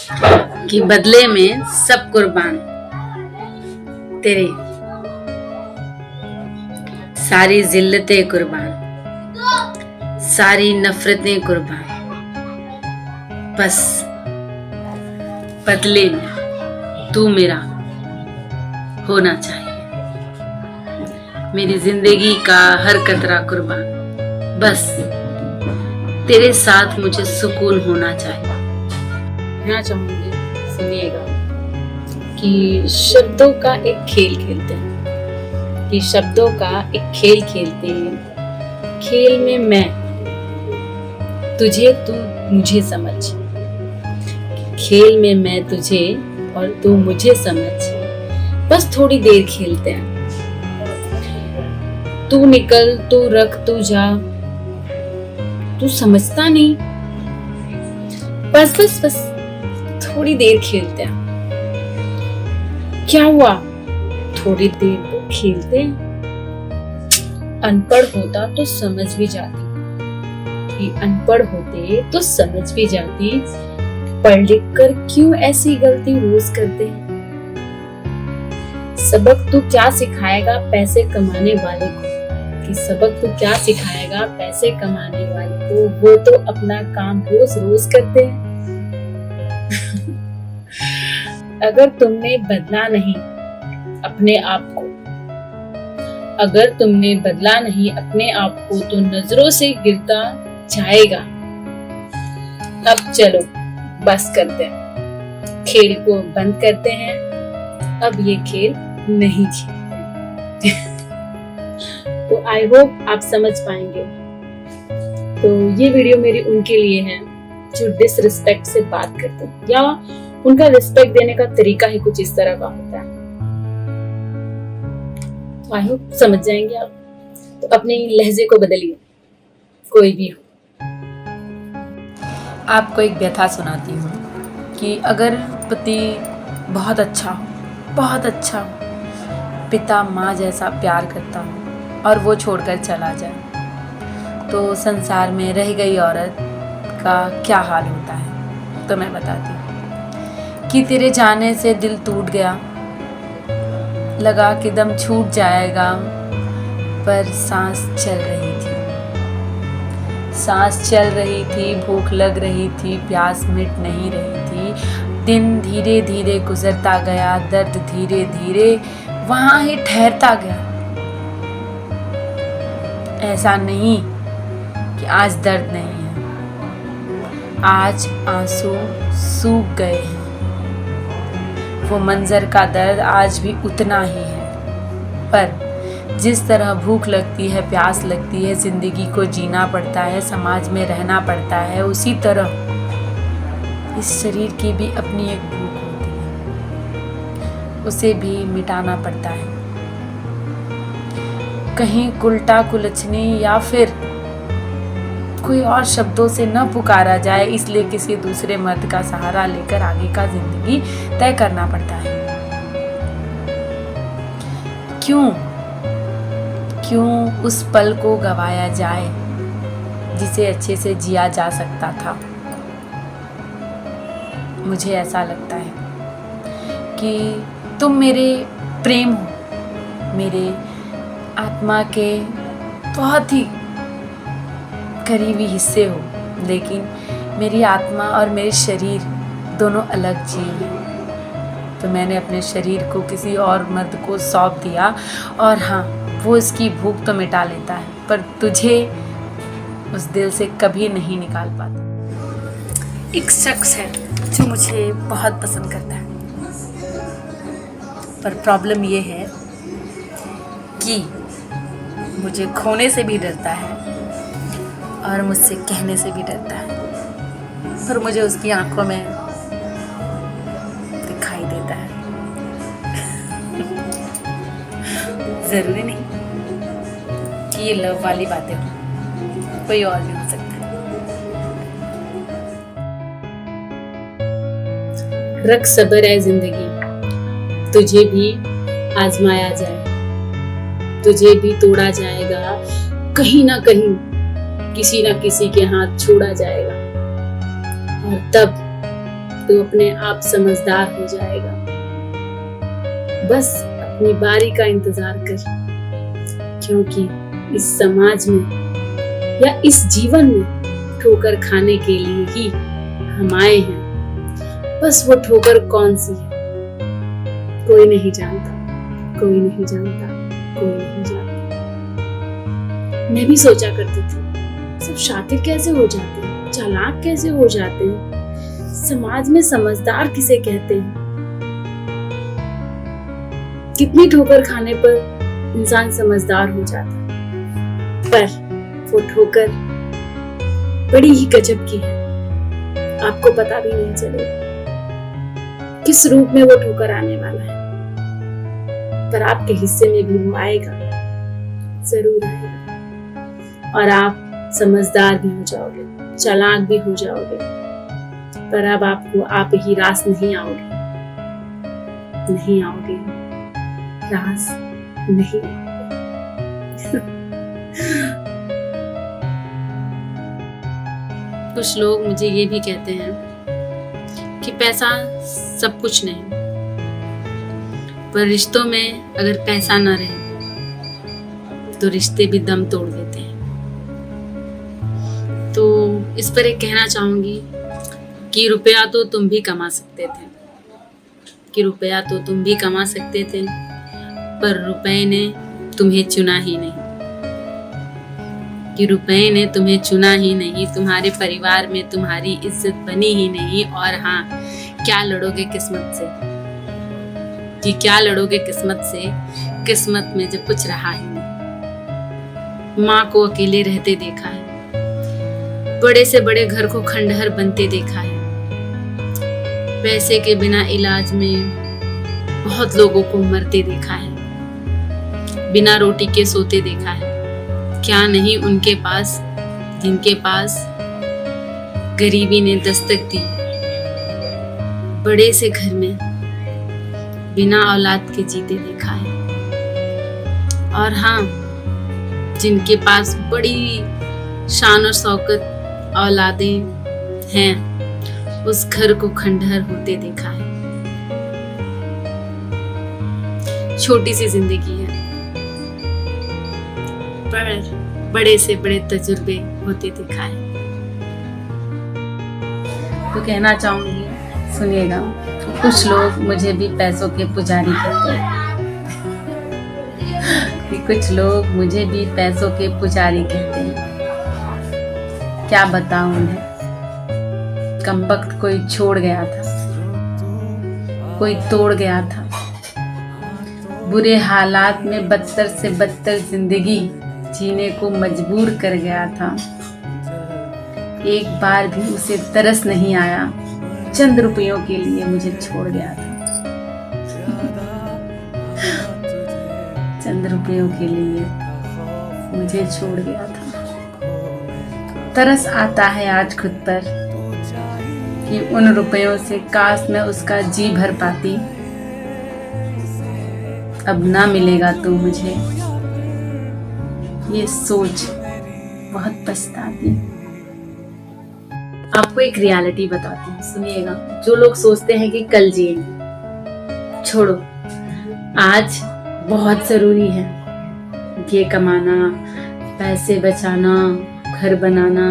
कि बदले में सब कुर्बान तेरे, सारी जिल्लतें कुर्बान, सारी नफरतें कुर्बान, बस बदले में तू मेरा होना चाहिए। मेरी जिंदगी का हर कतरा कुर्बान, बस तेरे साथ मुझे सुकून होना चाहिए। कहना चाहूंगी, सुनिएगा कि शब्दों का एक खेल खेलते हैं, कि शब्दों का एक खेल खेलते हैं। खेल में मैं तुझे, तू मुझे समझ। खेल में मैं तुझे और तू मुझे समझ, बस थोड़ी देर खेलते हैं। तू निकल, तू रख, तू जा, तू समझता नहीं, बस बस बस थोड़ी देर खेलते हैं। क्या हुआ, थोड़ी देर तो खेलते हैं। अनपढ़ होता तो समझ भी जाती, कि अनपढ़ होते तो समझ भी जाती, पढ़ लिख कर क्यों ऐसी गलती रोज करते हैं। सबक तू क्या सिखाएगा पैसे कमाने वाले को, कि सबक तू क्या सिखाएगा पैसे कमाने वाले को, वो तो अपना काम रोज रोज करते हैं। अगर तुमने बदला नहीं अपने आप को, अगर तुमने बदला नहीं अपने आप को, तो नजरों से गिरता जाएगा। अब चलो बस करते हैं, खेल को बंद करते हैं, अब ये खेल नहीं खेलते। तो आई होप आप समझ पाएंगे। तो ये वीडियो मेरी उनके लिए है जो डिसरिस्पेक्ट से बात करते हैं, या उनका रिस्पेक्ट देने का तरीका ही कुछ इस तरह का होता है। आई होप समझ जाएंगे आप। तो अपने लहजे को बदलिए, कोई भी हो। आपको एक व्यथा सुनाती हूँ कि अगर पति बहुत अच्छा हो, बहुत अच्छा हो, पिता माँ जैसा प्यार करता हो और वो छोड़कर चला जाए, तो संसार में रह गई औरत का क्या हाल होता है। तो मैं बताती हूँ कि तेरे जाने से दिल टूट गया, लगा कि दम छूट जाएगा, पर सांस चल रही थी, सांस चल रही थी, भूख लग रही थी, प्यास मिट नहीं रही थी। दिन धीरे धीरे गुजरता गया, दर्द धीरे धीरे वहाँ ही ठहरता गया। ऐसा नहीं कि आज दर्द नहीं है, आज आंसू सूख गए हैं। वो मंजर का दर्द आज भी उतना ही है, पर जिस तरह भूख लगती है, प्यास लगती है, जिंदगी को जीना पड़ता है, समाज में रहना पड़ता है, उसी तरह इस शरीर की भी अपनी एक भूख होती है, उसे भी मिटाना पड़ता है। कहीं उल्टा कुलचने या फिर कोई और शब्दों से न पुकारा जाए, इसलिए किसी दूसरे मर्द का सहारा लेकर आगे का जिंदगी तय करना पड़ता है। क्यों उस पल को गवाया जाए जिसे अच्छे से जिया जा सकता था। मुझे ऐसा लगता है कि तुम मेरे प्रेम हो, मेरे आत्मा के बहुत ही करीबी हिस्से हो, लेकिन मेरी आत्मा और मेरे शरीर दोनों अलग जीव हैं। तो मैंने अपने शरीर को किसी और मर्द को सौंप दिया, और हाँ, वो इसकी भूख तो मिटा लेता है, पर तुझे उस दिल से कभी नहीं निकाल पाता। एक शख्स है जो मुझे बहुत पसंद करता है, पर प्रॉब्लम ये है कि मुझे खोने से भी डरता है और मुझसे कहने से भी डरता है, पर मुझे उसकी आंखों में दिखाई देता है। जरूरी नहीं कि ये लव वाली बातें हो, कोई और भी हो सकता है। रख सब्र है जिंदगी, तुझे भी आजमाया जाए, तुझे भी तोड़ा जाएगा, कहीं ना कहीं किसी ना किसी के हाथ छोड़ा जाएगा, और तब तो अपने आप समझदार हो जाएगा। बस अपनी बारी का इंतजार कर, क्योंकि इस समाज में या इस जीवन में ठोकर खाने के लिए ही हम आए हैं। बस वो ठोकर कौन सी है कोई नहीं जानता, कोई नहीं जानता, कोई नहीं जानता। मैं भी सोचा करती थी, सब शातिर कैसे हो जाते हैं, चालाक कैसे हो जाते हैं, समाज में समझदार किसे कहते हैं। कितनी ठोकर खाने पर इंसान समझदार हो जाता है, पर वो ठोकर बड़ी ही गजब की है, आपको पता भी नहीं चलेगा किस रूप में वो ठोकर आने वाला है, पर आपके हिस्से में भी वो आएगा, जरूर आएगा। और आप समझदार भी हो जाओगे, चालाक भी हो जाओगे, पर अब आपको आप ही रास नहीं आओगे, नहीं आओगे, रास नहीं आओगे। कुछ लोग मुझे ये भी कहते हैं कि पैसा सब कुछ नहीं, पर रिश्तों में अगर पैसा न रहे तो रिश्ते भी दम तोड़ देते हैं। तो इस पर एक कहना चाहूंगी कि रुपया तो तुम भी कमा सकते थे, कि रुपया तो तुम भी कमा सकते थे, पर रुपए ने तुम्हें चुना ही नहीं, कि रुपए ने तुम्हें चुना ही नहीं, तुम्हारे परिवार में तुम्हारी इज्जत बनी ही नहीं। और हाँ, क्या लड़ोगे किस्मत से, कि क्या लड़ोगे किस्मत से, किस्मत में जब कुछ रहा ही नहीं। माँ को अकेले रहते देखा है, बड़े से बड़े घर को खंडहर बनते देखा है, पैसे के बिना इलाज में बहुत लोगों को मरते देखा है, बिना रोटी के सोते देखा है। क्या नहीं उनके पास, जिनके पास गरीबी ने दस्तक दी, बड़े से घर में बिना औलाद के जीते देखा है। और हाँ, जिनके पास बड़ी शान और शौकत औलादें हैं, उस घर को खंडहर होते देखा है। छोटी सी जिंदगी है, पर बड़े से बड़े तजुर्बे होते देखा है। तो कहना चाहूंगी, सुनिएगा, कुछ लोग मुझे भी पैसों के पुजारी कहते हैं, कि कुछ लोग मुझे भी पैसों के पुजारी कहते हैं। क्या बताऊं उन्हें, कमबख्त कोई छोड़ गया था, कोई तोड़ गया था, बुरे हालात में बदतर से बदतर जिंदगी जीने को मजबूर कर गया था। एक बार भी उसे तरस नहीं आया, चंद रुपयों के लिए मुझे छोड़ गया था। चंद रुपयों के लिए मुझे छोड़ गया था। तरस आता है आज खुद पर कि उन रुपयों से काश मैं उसका जी भर पाती। अब ना मिलेगा तो मुझे, ये सोच बहुत पछताती। आपको एक रियलिटी बताती हूँ, सुनिएगा। जो लोग सोचते हैं कि कल जिएंगे, छोड़ो, आज बहुत जरूरी है ये कमाना, पैसे बचाना, घर बनाना।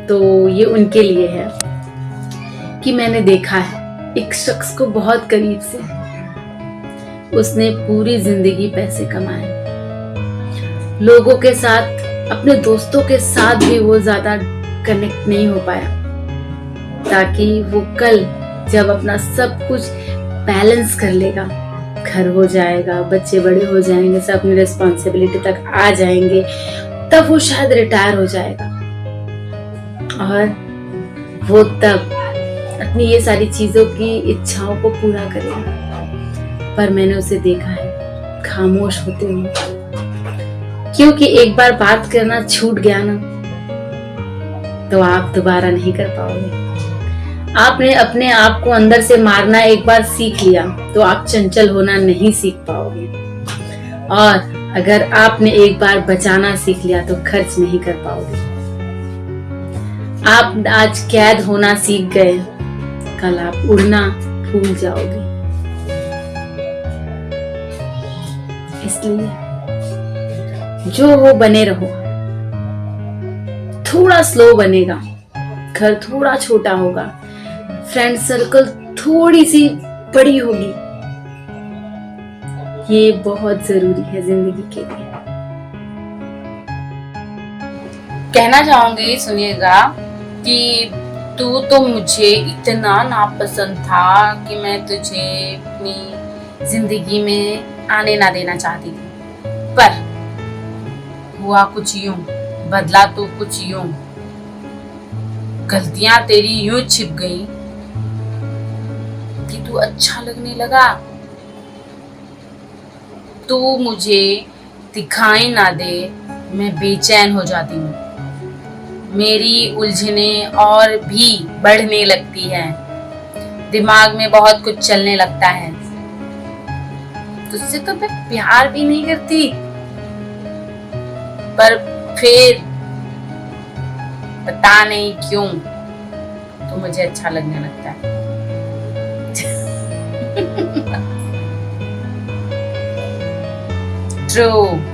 तो ये उनके लिए है कि मैंने देखा है एक शख्स को बहुत करीब से, उसने पूरी जिंदगी पैसे कमाए, लोगों के साथ, अपने दोस्तों के साथ भी वो ज्यादा कनेक्ट नहीं हो पाया, ताकि वो कल जब अपना सब कुछ बैलेंस कर लेगा, घर हो जाएगा, बच्चे बड़े हो जाएंगे, सब अपनी रिस्पॉन्सिबिलिटी तक आ जाएंगे, तब वो शायद रिटायर हो जाएगा। और वो तब अपनी ये सारी चीजों की इच्छाओं को पूरा करेगा। पर मैंने उसे देखा है खामोश होते हुए, क्योंकि एक बार बात करना छूट गया ना, तो आप दोबारा नहीं कर पाओगे। आपने अपने आप को अंदर से मारना एक बार सीख लिया, तो आप चंचल होना नहीं सीख पाओगे। और अगर आपने एक बार बचाना सीख लिया, तो खर्च नहीं कर पाओगे। आप आज कैद होना सीख गए, कल आप उड़ना भूल जाओगे। इसलिए जो हो बने रहो। थोड़ा स्लो बनेगा, घर थोड़ा छोटा होगा, फ्रेंड सर्कल थोड़ी सी बड़ी होगी। ये बहुत जरूरी है जिंदगी के लिए। कहना चाहूंगी, सुनिएगा, कि तू तो मुझे इतना नापसंद था कि मैं तुझे अपनी जिंदगी में आने ना देना चाहती थी, पर हुआ कुछ यूं, बदला तो कुछ यूं, गलतियां तेरी यूं छिप गई कि तू अच्छा लगने लगा। तू मुझे दिखाई ना दे, मैं बेचैन हो जाती हूँ। मेरी उलझने और भी बढ़ने लगती है, दिमाग में बहुत कुछ चलने लगता है। तुझसे तो मैं प्यार भी नहीं करती, पर फिर पता नहीं क्यों तो मुझे अच्छा लगने लगता है। ट्रू।